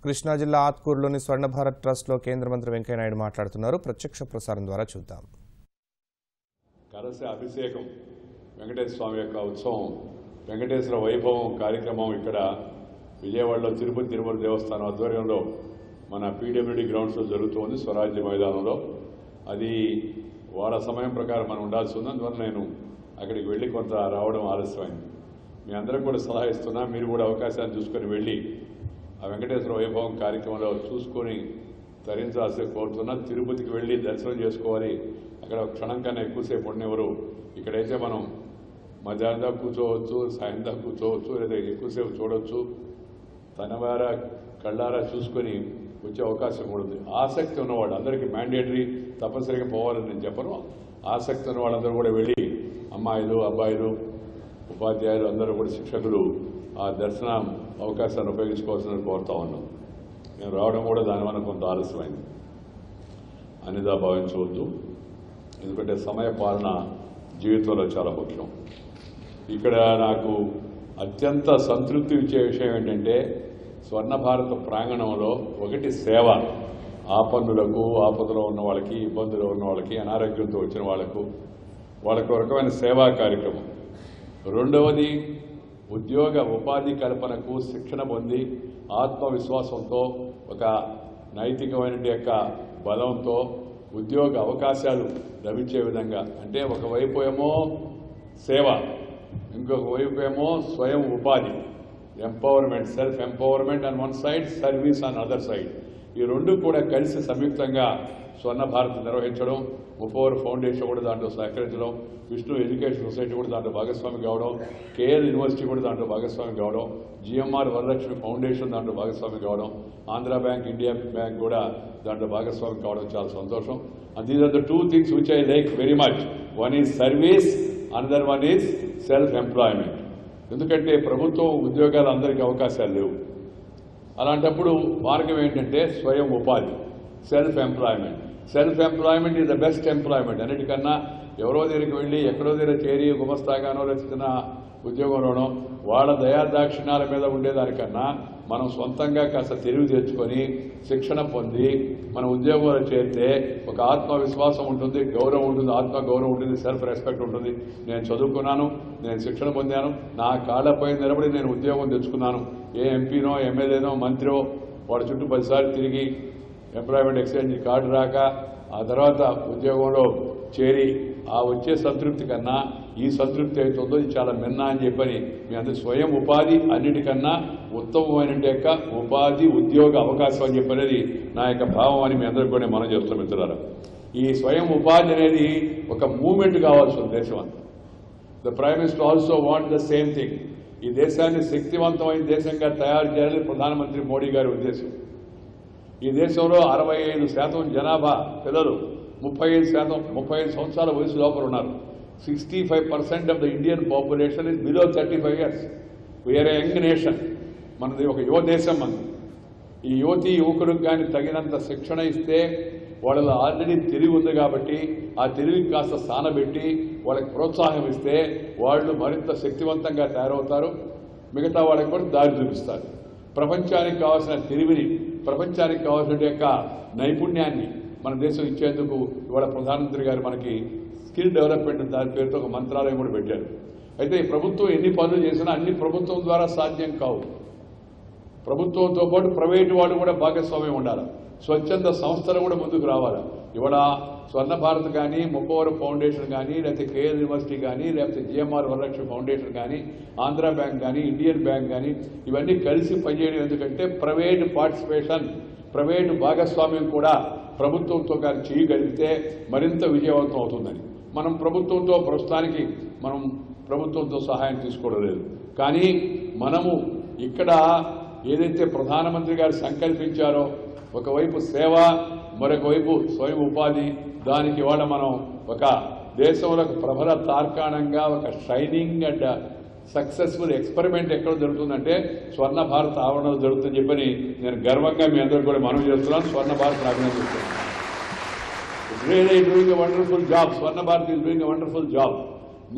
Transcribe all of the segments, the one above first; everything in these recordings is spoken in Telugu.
కృష్ణా జిల్లా ఆత్కూరులోని స్వర్ణ భారత్ ట్రస్ట్లో కేంద్ర మంత్రి వెంకయ్య నాయుడు మాట్లాడుతున్నారు. ప్రత్యక్ష ప్రసారం ద్వారా చూద్దాం. కలశ అభిషేకం వెంకటేశ్వర స్వామి యొక్క ఉత్సవం వెంకటేశ్వర వైభవం కార్యక్రమం ఇక్కడ విజయవాడలో తిరుపతి దేవస్థానం ఆధ్వర్యంలో మన పీడబ్ల్యూడీ గ్రౌండ్స్లో జరుగుతోంది. స్వరాజ్య మైదానంలో అది వాళ్ళ సమయం ప్రకారం మనం ఉండాల్సి ఉంది. అందువల్ల నేను అక్కడికి వెళ్ళి కొంత రావడం ఆలస్యమైంది. మీ అందరికీ కూడా సలహా ఇస్తున్నా, మీరు కూడా అవకాశాన్ని చూసుకొని వెళ్ళి ఆ వెంకటేశ్వర వైభవం కార్యక్రమంలో చూసుకొని తరించాల్సి కోరుతున్నా. తిరుపతికి వెళ్ళి దర్శనం చేసుకోవాలి. అక్కడ క్షణం కన్నా ఎక్కువసేపు ఉండేవారు. ఇక్కడైతే మనం మధ్యాహ్నం దాకా కూర్చోవచ్చు, సాయంత్రం దాకా కూర్చోవచ్చు, లేదా ఎక్కువసేపు చూడవచ్చు. తనవారా కళ్ళారా చూసుకొని వచ్చే అవకాశం కూడా ఉంది. ఆసక్తి ఉన్నవాళ్ళు అందరికీ మ్యాండేటరీ తప్పనిసరిగా పోవాలని నేను చెప్పను. ఆసక్తి ఉన్న వాళ్ళందరూ కూడా వెళ్ళి అమ్మాయిలు అబ్బాయిలు ఉపాధ్యాయులు అందరూ కూడా శిక్షకులు ఆ దర్శనం అవకాశాన్ని ఉపయోగించుకోవాల్సిందని కోరుతా ఉన్నాం. నేను రావడం కూడా దానివల్ల కొంత ఆలస్యమైంది అనిదా భావించవద్దు. ఎందుకంటే సమయ పాలన జీవితంలో చాలా ముఖ్యం. ఇక్కడ నాకు అత్యంత సంతృప్తి ఇచ్చే విషయం ఏంటంటే స్వర్ణ భారత ప్రాంగణంలో ఒకటి సేవ, ఆపన్నులకు, ఆపదలో ఉన్న వాళ్ళకి, ఇబ్బందులు ఉన్న వాళ్ళకి, అనారోగ్యంతో వచ్చిన వాళ్ళకు ఒక రకమైన సేవా కార్యక్రమం. రెండవది ఉద్యోగ ఉపాధి కల్పనకు శిక్షణ పొంది ఆత్మవిశ్వాసంతో ఒక నైతికమైన యొక్క బలంతో ఉద్యోగ అవకాశాలు లభించే విధంగా, అంటే ఒకవైపు ఏమో సేవ, ఇంకొక వైపు ఏమో స్వయం ఉపాధి, empowerment, self empowerment on one side, service on other side. ఈ రెండు కూడా కలిసి సంయుక్తంగా స్వర్ణ భారత్ నిర్వహించడం, ముప్పవర్ ఫౌండేషన్ కూడా దాంట్లో సహకరించడం, విష్ణు ఎడ్యుకేషన్ సొసైటీ కూడా దాంట్లో భాగస్వామి కావడం, కేఎల్ యూనివర్సిటీ కూడా దాంట్లో భాగస్వామి కావడం, జిఎంఆర్ వరలక్ష్మి ఫౌండేషన్ దాంట్లో భాగస్వామి కావడం, ఆంధ్ర బ్యాంక్, ఇండియా బ్యాంక్ కూడా దాంట్లో భాగస్వామి కావడం చాలా సంతోషం. And these are the two things which I like very much. One is service, another one is self employment. ఎందుకంటే ప్రభుత్వం ఉద్యోగాలు అందరికీ అవకాశాలు లేవు. అలాంటప్పుడు మార్గం ఏంటంటే స్వయం ఉపాధి, self employment. Self employment is the best employment. అన్నిటికన్నా ఎవరో దగ్గరికి వెళ్ళి ఎక్కడో దగ్గర చేరి గుమస్తాగానో చిన్న ఉద్యోగంలోనో వాళ్ళ దయాదాక్షిణ్యాల మీద ఉండేదానికన్నా మనం సొంతంగా కాస్త తెలివి తెచ్చుకొని శిక్షణ పొంది మన ఉద్యోగంలో చేరితే ఒక ఆత్మవిశ్వాసం ఉంటుంది, గౌరవం ఉంటుంది, ఆత్మగౌరవం ఉంటుంది, సెల్ఫ్ రెస్పెక్ట్ ఉంటుంది. నేను చదువుకున్నాను, నేను శిక్షణ పొందాను, నా కాళ్ళపై నిలబడి నేను ఉద్యోగం తెచ్చుకున్నాను. ఏ ఎంపీనో ఎమ్మెల్యేనో మంత్రో వాడి చుట్టూ 10 సార్లు తిరిగి ఎంప్లాయ్మెంట్ ఎక్స్చేంజ్ కార్డు రాక ఆ తర్వాత ఉద్యోగంలో చేరి ఆ వచ్చే సంతృప్తి కన్నా ఈ సంతృప్తి అవుతుందో ఇది చాలా మిన్న అని చెప్పని మీ అందరి స్వయం ఉపాధి అన్నిటికన్నా ఉత్తమమైన యొక్క ఉపాధి ఉద్యోగ అవకాశం అని చెప్పనేది నా యొక్క భావం అని మీ అందరికీ కూడా మనం చెప్తాం మిత్రులారా. ఈ స్వయం ఉపాధి అనేది ఒక మూవ్మెంట్ కావాల్సి ఉంది దేశం అంతా. The prime minister also want the same thing. ఈ దేశాన్ని శక్తివంతమైన దేశంగా తయారు చేయాలని ప్రధానమంత్రి మోడీ గారి ఉద్దేశం. ఈ దేశంలో 65% జనాభా పిల్లలు 35 సంవత్సరాల వయసు లోపల ఉన్నారు. 65% of the Indian population is below 35 years. We are a young nation. మనది ఒక యువ దేశం. మనది ఈ యువతీ యువకులకు కానీ తగినంత శిక్షణ ఇస్తే వాళ్ళలో ఆల్రెడీ తెలివి ఉంది కాబట్టి ఆ తెలివికి కాస్త స్థానబెట్టి వాళ్ళకి ప్రోత్సాహం ఇస్తే వాళ్ళు మరింత శక్తివంతంగా తయారవుతారు. మిగతా వాళ్ళకి కూడా దారి చూపిస్తారు. ప్రపంచానికి కావాల్సిన తెలివిని, ప్రపంచానికి కావాల్సిన యొక్క నైపుణ్యాన్ని మన దేశం ఇచ్చేందుకు ఇవాళ ప్రధానమంత్రి గారు మనకి స్కిల్ డెవలప్మెంట్ దాని పేరుతో ఒక మంత్రాలయం కూడా పెట్టారు. అయితే ఈ ప్రభుత్వం ఎన్ని పనులు చేసినా అన్ని ప్రభుత్వం ద్వారా సాధ్యం కావు. ప్రభుత్వంతో పాటు ప్రైవేటు వాళ్ళు కూడా భాగస్వామ్యం ఉండాలి. స్వచ్ఛంద సంస్థలు కూడా ముందుకు రావాలి. ఇవాళ స్వర్ణ భారత్ కానీ, ముప్పవరం ఫౌండేషన్ కానీ, లేకపోతే కేఎల్ యూనివర్సిటీ కానీ, లేకపోతే జిఎంఆర్ వరలక్ష్మి ఫౌండేషన్ కానీ, ఆంధ్ర బ్యాంక్ కానీ, ఇండియన్ బ్యాంక్ కానీ ఇవన్నీ కలిసి పనిచేయడం. ఎందుకంటే ప్రైవేటు పార్టిసిపేషన్, ప్రైవేటు భాగస్వామ్యం కూడా ప్రభుత్వంతో కానీ చేయగలిగితే మరింత విజయవంతం అవుతుందని. మనం ప్రభుత్వంతో ప్రస్తుతానికి మనం ప్రభుత్వంతో సహాయం తీసుకోవడం లేదు. కానీ మనము ఇక్కడ ఏదైతే ప్రధానమంత్రి గారు సంకల్పించారో ఒకవైపు సేవ, మరొక వైపు స్వయం ఉపాధి, దానికి ఇవాళ మనం ఒక దేశంలో ప్రబల తార్కాణంగా ఒక షైనింగ్ అండ్ సక్సెస్ఫుల్ ఎక్స్పెరిమెంట్ ఎక్కడ జరుగుతుందంటే స్వర్ణ భారత్ ఆవరణలో జరుగుతుందని చెప్పని నేను గర్వంగా మీ అందరూ కూడా మనవి చేస్తున్నాను. స్వర్ణ భారత్ అభినందిస్తున్నాను. It's really doing a wonderful job. Swarna Bharat is doing a wonderful job.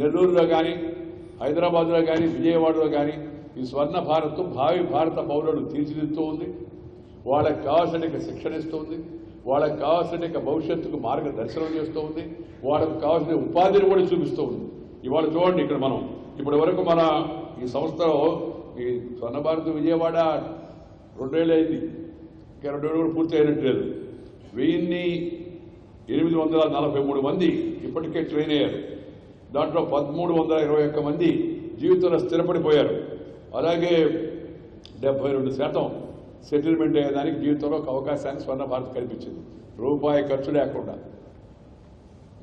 నెల్లూరులో కానీ, హైదరాబాద్లో కానీ, విజయవాడలో కానీ ఈ స్వర్ణ భారత్ భావి భారత పౌరులను తీర్చిదిద్దుతూ ఉంది. వాళ్ళకి కావాల్సిన శిక్షణ ఇస్తుంది, వాళ్ళకి కావాల్సిన భవిష్యత్తుకు మార్గదర్శనం చేస్తూ ఉంది, వాళ్ళకు కావాల్సిన ఉపాధిని కూడా చూపిస్తూ ఉంది. ఇవాళ చూడండి, ఇక్కడ మనం ఇప్పటి వరకు మన ఈ సంస్థలో ఈ స్వర్ణ భారత్ విజయవాడ 2 ఏళ్ళు అయింది, ఇంకా 2 ఏళ్ళు కూడా పూర్తి అయినట్టు లేదు. 1843 మంది ఇప్పటికే ట్రైన్ అయ్యారు. దాంట్లో 1321 మంది జీవితంలో స్థిరపడిపోయారు. అలాగే 72% సెటిల్మెంట్ అయ్యేదానికి జీవితంలో ఒక అవకాశాన్ని స్వర్ణ భారత్ కల్పించింది. రూపాయి ఖర్చు లేకుండా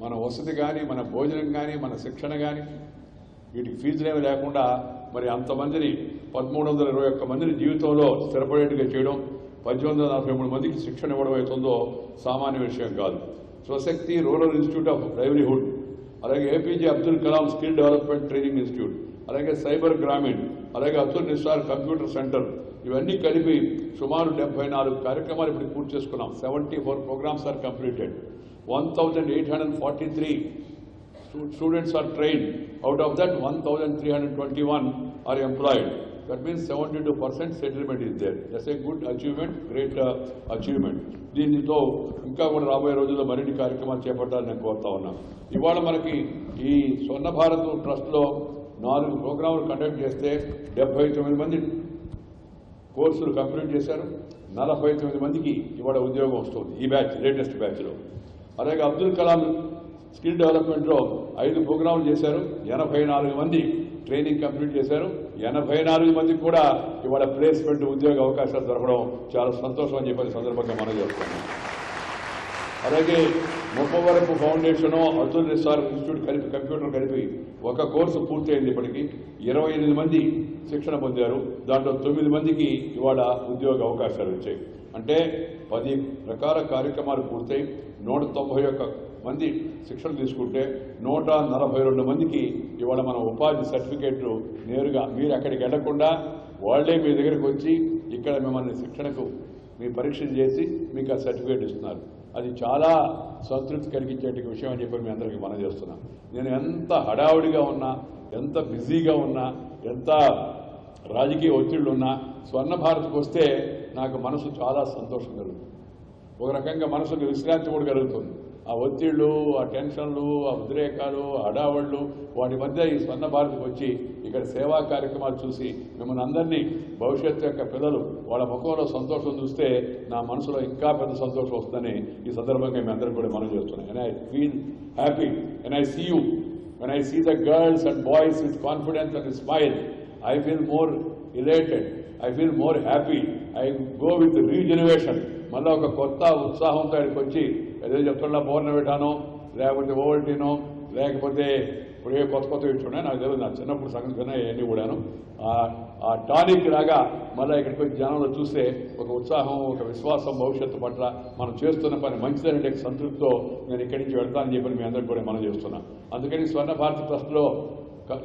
మన వసతి కానీ, మన భోజనం కానీ, మన శిక్షణ కానీ, వీటికి ఫీజులేమీ లేకుండా మరి అంతమందిని 1321 మందిని జీవితంలో స్థిరపడేట్టుగా చేయడం, 1843 మందికి శిక్షణ ఇవ్వడం అవుతుందో సామాన్య విషయం కాదు. స్వశక్తి రూరల్ ఇన్స్టిట్యూట్ ఆఫ్ లైవ్లీహుడ్, అలాగే APJ Abdul Kalam skill development training institute, అలాగే సైబర్ గ్రామీణ్, అలాగే అబ్దుల్ నిసార్ కంప్యూటర్ సెంటర్, ఇవన్నీ కలిపి సుమారు 74 కార్యక్రమాలు ఇప్పుడు పూర్తి చేసుకున్నాం. 74 programs are completed. 1843 students are trained. Out of that, 1321 are employed. That means 72% settlement is there. That's a good achievement, great achievement. దీనితో ఇంకా కూడా రాబోయే రోజుల్లో మరిన్ని కార్యక్రమాలు చేపట్టాలని నేను కోరుతా ఉన్నాను. ఇవాళ మనకి ఈ స్వర్ణ భారత్ ట్రస్ట్లో 4 ప్రోగ్రాములు కండక్ట్ చేస్తే 79 మంది కోర్సులు కంప్లీట్ చేశారు. 49 మందికి ఇవాళ ఉద్యోగం వస్తుంది ఈ బ్యాచ్, లేటెస్ట్ బ్యాచ్లో. అలాగే అబ్దుల్ కలాం స్కిల్ డెవలప్మెంట్లో 5 ప్రోగ్రాములు చేశారు. 84 మంది ట్రైనింగ్ కంప్లీట్ చేశారు. 84 మందికి కూడా ఇవాళ ప్లేస్మెంట్ ఉద్యోగ అవకాశాలు దొరకడం చాలా సంతోషం అని చెప్పిన సందర్భంగా మనం చేస్తున్నాం. అలాగే ముప్పవరపు ఫౌండేషను, అబ్దుల్ నిసార్ ఇన్స్టిట్యూట్ కలిపి కంప్యూటర్ కలిపి ఒక కోర్సు పూర్తయింది. ఇప్పటికీ 28 మంది శిక్షణ పొందారు. దాంట్లో 9 మందికి ఇవాళ ఉద్యోగ అవకాశాలు వచ్చాయి. అంటే 10 రకాల కార్యక్రమాలు పూర్తయి 191 మంది శిక్షణ తీసుకుంటే 142 మందికి ఇవాళ మన ఉపాధి సర్టిఫికేట్లు నేరుగా మీరు అక్కడికి వెళ్లకుండా వాళ్లే మీ దగ్గరికి వచ్చి ఇక్కడ మిమ్మల్ని శిక్షణకు మీ పరీక్షలు చేసి మీకు ఆ సర్టిఫికేట్ ఇస్తున్నారు. అది చాలా సంతృప్తి కలిగించే విషయం అని చెప్పి మీ అందరికీ మనం చేస్తున్నాం. నేను ఎంత హడావుడిగా ఉన్నా, ఎంత బిజీగా ఉన్నా, ఎంత రాజకీయ ఒత్తిళ్లు ఉన్నా స్వర్ణ భారత్కు వస్తే నాకు మనసు చాలా సంతోషం కలుగుతుంది. ఒక రకంగా మనసుకు విశ్రాంతి కూడా కలుగుతుంది. ఆ ఒత్తిళ్లు, ఆ టెన్షన్లు, ఆ ఉద్రేకాలు, హడావళ్ళు వాటి మధ్య ఈ స్వర్ణ భారత్కి వచ్చి ఇక్కడ సేవా కార్యక్రమాలు చూసి మిమ్మల్ని అందరినీ భవిష్యత్తు యొక్క పిల్లలు వాళ్ళ ముఖంలో సంతోషం చూస్తే నా మనసులో ఇంకా పెద్ద సంతోషం వస్తుందని ఈ సందర్భంగా మీ అందరికీ కూడా మనం చేస్తున్నాం. And I feel happy and I see you when I see the girls and boys with confidence and smile, I feel more elated, I feel more happy, I go with regeneration. మళ్ళీ ఒక కొత్త ఉత్సాహంతో ఇక్కడికి వచ్చి ఏదో చెప్తున్నా బోర్నవిటానో లేకపోతే ఓవల్టీనో లేకపోతే ఇప్పుడు ఏ కొత్త ఇచ్చున్నాయి నాకు తెలియదు. నా చిన్నప్పుడు సంగతి విన్నాయి అన్నీ కూడాను. ఆ టానిక్ లాగా మళ్ళీ ఇక్కడికి వచ్చి జనంలో చూస్తే ఒక ఉత్సాహం, ఒక విశ్వాసం భవిష్యత్తు పట్ల మనం చేస్తున్న పని మంచిదనే సంతృప్తితో నేను ఇక్కడి నుంచి వెళ్తానని చెప్పి మీ అందరికీ కూడా మనం చేస్తున్నాం. అందుకని స్వర్ణ భారత్ ట్రస్ట్లో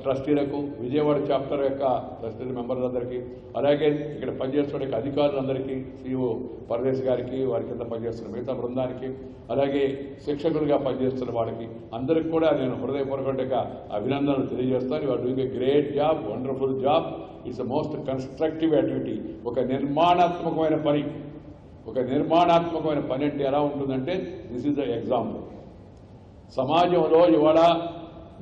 ట్రస్టీలకు, విజయవాడ చాప్టర్ యొక్క ట్రస్టీ మెంబర్లందరికీ, అలాగే ఇక్కడ పనిచేస్తున్న అధికారులందరికీ, సిఇఓ పరదేశ్ గారికి, వారి కింద పనిచేస్తున్న మిగతా బృందానికి, అలాగే శిక్షకులుగా పనిచేస్తున్న వారికి అందరికి కూడా నేను హృదయపూర్వకంగా అభినందనలు తెలియజేస్తాను. You are doing a great job, wonderful job. It's a most constructive activity. ఒక నిర్మాణాత్మకమైన పని. ఒక నిర్మాణాత్మకమైన పని అంటే ఎలా ఉంటుందంటే దిస్ ఈజ్ ద ఎగ్జాంపుల్. సమాజంలో ఇవాళ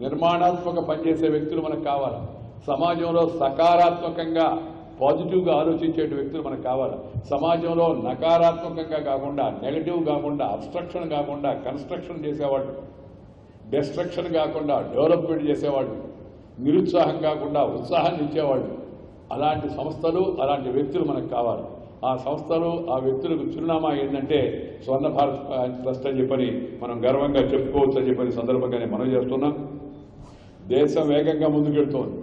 నిర్మాణాత్మక పనిచేసే వ్యక్తులు మనకు కావాలి. సమాజంలో సకారాత్మకంగా పాజిటివ్గా ఆలోచించే వ్యక్తులు మనకు కావాలి. సమాజంలో నకారాత్మకంగా కాకుండా, నెగటివ్ కాకుండా, అబ్స్ట్రక్షన్ కాకుండా కన్స్ట్రక్షన్ చేసేవాళ్ళు, డిస్ట్రక్షన్ కాకుండా డెవలప్మెంట్ చేసేవాళ్ళు, నిరుత్సాహం కాకుండా ఉత్సాహాన్ని ఇచ్చేవాళ్ళు, అలాంటి సంస్థలు, అలాంటి వ్యక్తులు మనకు కావాలి. ఆ సంస్థలు, ఆ వ్యక్తులకు చిరునామా ఏంటంటే స్వర్ణ భారత్ ట్రస్ట్ అని చెప్పని మనం గర్వంగా చెప్పుకోవచ్చు అని చెప్పని సందర్భంగానే మనం చేస్తున్నాం. దేశం వేగంగా ముందుకెళ్తోంది,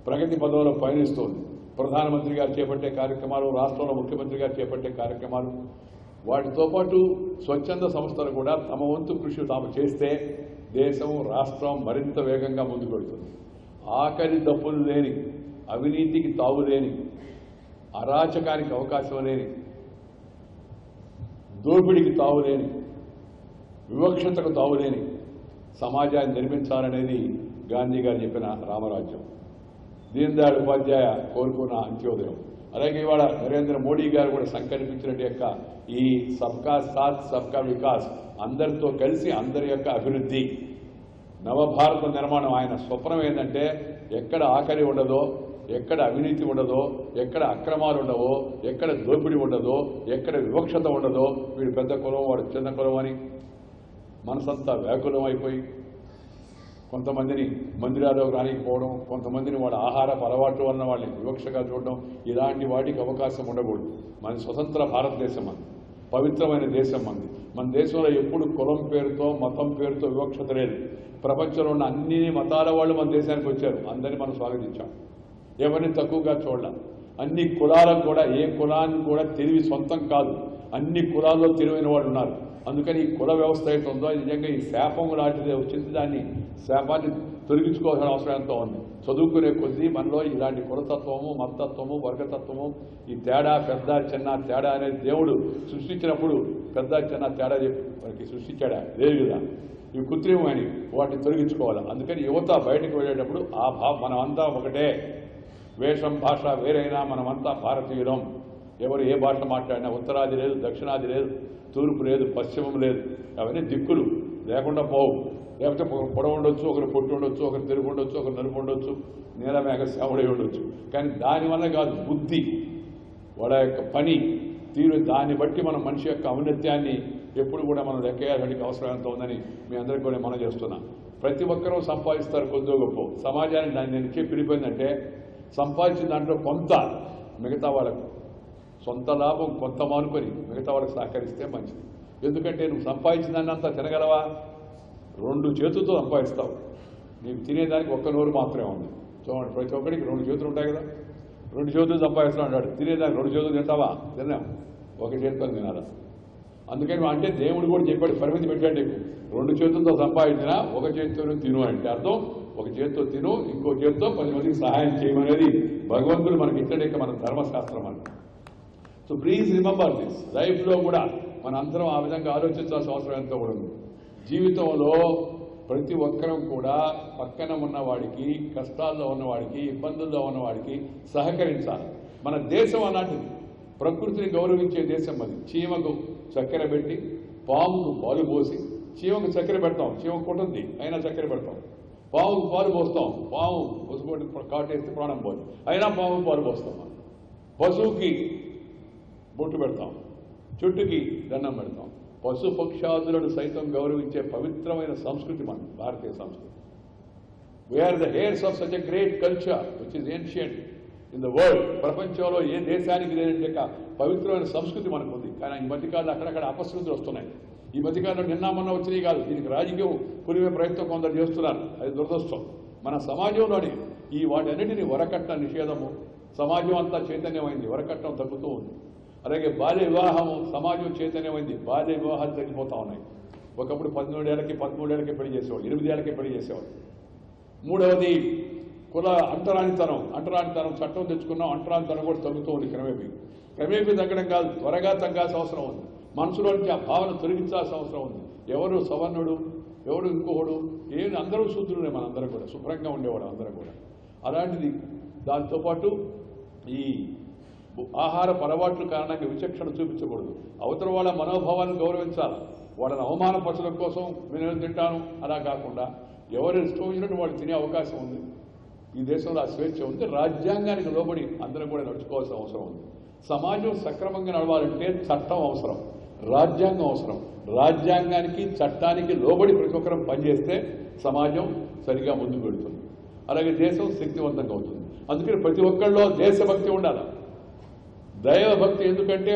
ప్రగతి పదంలో పయనిస్తోంది. ప్రధానమంత్రి గారు చేపట్టే కార్యక్రమాలు, రాష్ట్రంలో ముఖ్యమంత్రి గారు చేపట్టే కార్యక్రమాలు, వాటితో పాటు స్వచ్ఛంద సంస్థలు కూడా తమ వంతు కృషి తాము చేస్తే దేశం, రాష్ట్రం మరింత వేగంగా ముందుకు వెళ్తుంది. ఆఖరి తప్పులు లేని, అవినీతికి తావు లేని, అరాచకానికి అవకాశం లేని, దోపిడికి తావులేని, వివక్షతకు తావులేని సమాజాన్ని నిర్మించాలనేది గాంధీ గారు చెప్పిన రామరాజ్యం. దీన్ దయాళ్ ఉపాధ్యాయ కోరుకున్న అంత్యోదయం. అలాగే ఇవాళ నరేంద్ర మోడీ గారు కూడా సంకల్పించిన యొక్క ఈ సబ్కా సాత్ సబ్కా వికాస్, అందరితో కలిసి అందరి యొక్క అభివృద్ధి, నవభారత నిర్మాణం. ఆయన స్వప్నం ఏంటంటే ఎక్కడ ఆకలి ఉండదో, ఎక్కడ అవినీతి ఉండదో, ఎక్కడ అక్రమాలు ఉండవో, ఎక్కడ దోపిడీ ఉండదో, ఎక్కడ వివక్షత ఉండదో, వీడు పెద్ద కులం వాడు చిన్న కులం అని మనసంతా వ్యాకులం అయిపోయి కొంతమందిని మందిరాలకు రానికపోవడం, కొంతమందిని వాళ్ళ ఆహారపు అలవాట్లు వలన వాళ్ళని వివక్షగా చూడడం, ఇలాంటి వాటికి అవకాశం ఉండకూడదు. మన స్వతంత్ర భారతదేశం మంది, పవిత్రమైన దేశం మంది. మన దేశంలో ఎప్పుడు కులం పేరుతో మతం పేరుతో వివక్షత లేదు. ప్రపంచంలో ఉన్న అన్ని మతాల వాళ్ళు మన దేశానికి వచ్చారు, అందరినీ మనం స్వాగతించాం. ఎవరిని తక్కువగా చూడాలి. అన్ని కులాలకు కూడా, ఏ కులాన్ని కూడా తెలివి సొంతం కాదు, అన్ని కులాల్లో తెలివైన వాళ్ళు ఉన్నారు. అందుకని ఈ కుల వ్యవస్థ అయితే ఉందో నిజంగా ఈ శాపం లాంటిదే వచ్చింది, దాన్ని శాపాన్ని తొలగించుకోవాల్సిన అవసరం ఎంతో ఉంది. చదువుకునే కొద్దీ మనలో ఇలాంటి కులతత్వము, మతత్వము, వర్గతత్వము, ఈ తేడా పెద్ద చిన్న తేడా అనేది దేవుడు సృష్టించినప్పుడు పెద్ద చిన్న తేడా చెప్పి మనకి సృష్టించాడా లేదు కదా. ఇవి కృత్రిమమైన వాటిని తొలగించుకోవాలి. అందుకని యువత బయటకు వెళ్ళేటప్పుడు ఆ మనమంతా ఒకటే, వేషం భాష వేరైనా మనమంతా భారతీయులం. ఎవరు ఏ భాష మాట్లాడినా ఉత్తరాది లేదు, దక్షిణాది లేదు, తూర్పు లేదు, పశ్చిమం లేదు, అవన్నీ దిక్కులు లేకుండా పోవు. లేకపోతే పొడవు ఉండొచ్చు, ఒకరు పొట్టు ఉండొచ్చు, ఒకరు తెలుగు ఉండొచ్చు, ఒకరు నలుపు ఉండొచ్చు, నీలమేఘ శ్యాముడై ఉండొచ్చు. కానీ దానివల్ల కాదు, బుద్ధి, వాళ్ళ యొక్క పని తీరు, దాన్ని బట్టి మనం మనిషి యొక్క ఔన్నత్యాన్ని ఎప్పుడు కూడా మనం లెక్కేయాల్సిన అవసరం ఎంత ఉందని మీ అందరికీ కూడా మనం చేస్తున్నాం. ప్రతి ఒక్కరూ సంపాదిస్తారు కొద్దిగా గొప్ప. సమాజానికి దాన్ని నేను చెప్పి పిలిపోయిందంటే సంపాదించిన దాంట్లో కొంత మిగతా వాళ్ళకు సొంత లాభం కొంత మానుకొని మిగతా వాళ్ళకి సహకరిస్తే మంచిది. ఎందుకంటే నువ్వు సంపాదించిన దాన్ని అంతా తినగలవా? 2 చేతులతో సంపాదిస్తావు, నీకు తినేదానికి ఒక్క నోరు మాత్రమే ఉంది. చూడండి, ప్రతి ఒక్కరికి 2 చేతులు ఉంటాయి కదా, 2 చేతులు సంపాదిస్తావు అంటాడు. తినేదానికి 2 చేతులు తింటావా? తిన్నాం, ఒక చేతితో తినాలా. అందుకని అంటే దేవుడు కూడా చెప్పాడు, పరిమితి పెట్టాడు నీకు. 2 చేతులతో సంపాదించినా ఒక చేతితో తిను అంటే అర్థం, ఒక చేతితో తిను, ఇంకో చేతితో 10 మందికి సహాయం చేయమనేది భగవంతుడు మనకి ఇచ్చలేక మన ధర్మశాస్త్రం అని. So please remember this. లైఫ్లో కూడా మన అందరం ఆ విధంగా ఆలోచించాల్సిన అవసరం ఎంతో కూడా ఉంది. జీవితంలో ప్రతి ఒక్కరం కూడా పక్కన ఉన్నవాడికి, కష్టాల్లో ఉన్నవాడికి, ఇబ్బందుల్లో ఉన్నవాడికి సహకరించాలి. మన దేశం అలాంటిది, ప్రకృతిని గౌరవించే దేశం అది. చీమకు చక్కెర పెట్టి, పాముకు పాలు పోసి, చీమకు చక్కెర పెడతాం, చీమ కొట్టుంది అయినా చక్కెర పెడతాం. పాముకు పాలు పోస్తాం, పాము పసుపు కాటేస్తే ప్రాణం పోదు, అయినా పాముకు పాలు పోస్తాం. పశువుకి బొట్టు పెడతాం, చెట్టుకి దండం పెడతాం. పశు పక్షాదులను సైతం గౌరవించే పవిత్రమైన సంస్కృతి మన భారతీయ సంస్కృతి. We are the heirs of such a great culture which is ancient in the world. ప్రపంచంలో ఏ దేశానికి లేనంటే పవిత్రమైన సంస్కృతి మనకు ఉంది. కానీ ఈ మధ్యకాలంలో అక్కడక్కడ అపశృతులు వస్తున్నాయి. ఈ మధ్యకాలంలో నిన్న మొన్న వచ్చినాయి కాదు, దీనికి రాజకీయం పురివే ప్రయత్నం కొందరు చేస్తున్నారు. అది దురదృష్టం. మన సమాజంలోని ఈ వాటన్నిటిని వరకట్న నిషేధము, సమాజం అంతా చైతన్యమైంది, వరకట్నం తగ్గుతూ ఉంది. అలాగే బాల్య వివాహము, సమాజం చైతన్యమైంది, బాల్య వివాహాలు తగ్గిపోతూ ఉన్నాయి. ఒకప్పుడు 12 ఏళ్ళకి 13 ఏళ్ళకి పెళ్లి చేసేవాళ్ళు, 8 ఏళ్ళకి పెళ్లి చేసేవాళ్ళు. మూడవది కుల అంటరానితనం చట్టం తెచ్చుకున్నాం, అంటరానితనం కూడా తగ్గుతూ ఉంది. క్రమేపీ తగ్గడం కాదు, త్వరగా తగ్గాల్సిన అవసరం ఉంది. మనసులో నుంచి ఆ భావన తొలగించాల్సిన అవసరం ఉంది. ఎవరు సవర్ణుడు, ఎవడు ఇంకొకడు, ఏమి అందరూ శూద్రులే, మనందరం కూడా శుభ్రంగా ఉండేవాడు అందరం కూడా. అలాంటిది దాంతోపాటు ఈ ఆహారపు అలవాట్ల కారణంగా విచక్షణ చూపించకూడదు. అవతల వాళ్ళ మనోభావాలను గౌరవించాలి. వాళ్ళని అవమానపరచడం కోసం నేను తింటాను అలా కాకుండా ఎవరు ఇష్టం వచ్చినట్టు వాళ్ళు తినే అవకాశం ఉంది. ఈ దేశంలో ఆ స్వేచ్ఛ ఉంది. రాజ్యాంగానికి లోబడి అందరం కూడా నడుచుకోవాల్సిన అవసరం ఉంది. సమాజం సక్రమంగా నడవాలంటే చట్టం అవసరం, రాజ్యాంగం అవసరం. రాజ్యాంగానికి చట్టానికి లోబడి ప్రతి ఒక్కరం పనిచేస్తే సమాజం సరిగా ముందుకు వెళుతుంది. అలాగే దేశం శక్తివంతంగా అవుతుంది. అందుకని ప్రతి ఒక్కళ్ళలో దేశభక్తి ఉండాలి, దైవభక్తి. ఎందుకంటే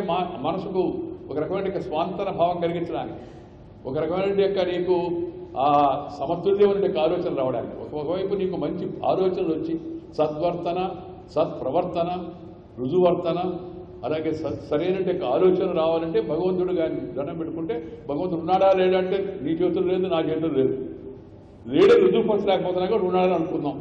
మనసుకు ఒక రకమైన స్వాంతన భావం కలిగించడానికి, ఒక రకమైన యొక్క నీకు ఆ సమతుల్యమైన ఆలోచన రావడానికి, ఒకవైపు నీకు మంచి ఆలోచనలు వచ్చి సద్వర్తన, సత్ప్రవర్తన, రుజువర్తన, అలాగే సరైన ఆలోచన రావాలంటే భగవంతుడు గారిని దండం పెట్టుకుంటే, భగవంతుడు ఉన్నాడా లేదంటే నీ చేతులు లేదు, నా చేతులు లేదు, లేడే రుజువుపరచలేకపోతున్నా కూడా ఉన్నాడని అనుకుందాం.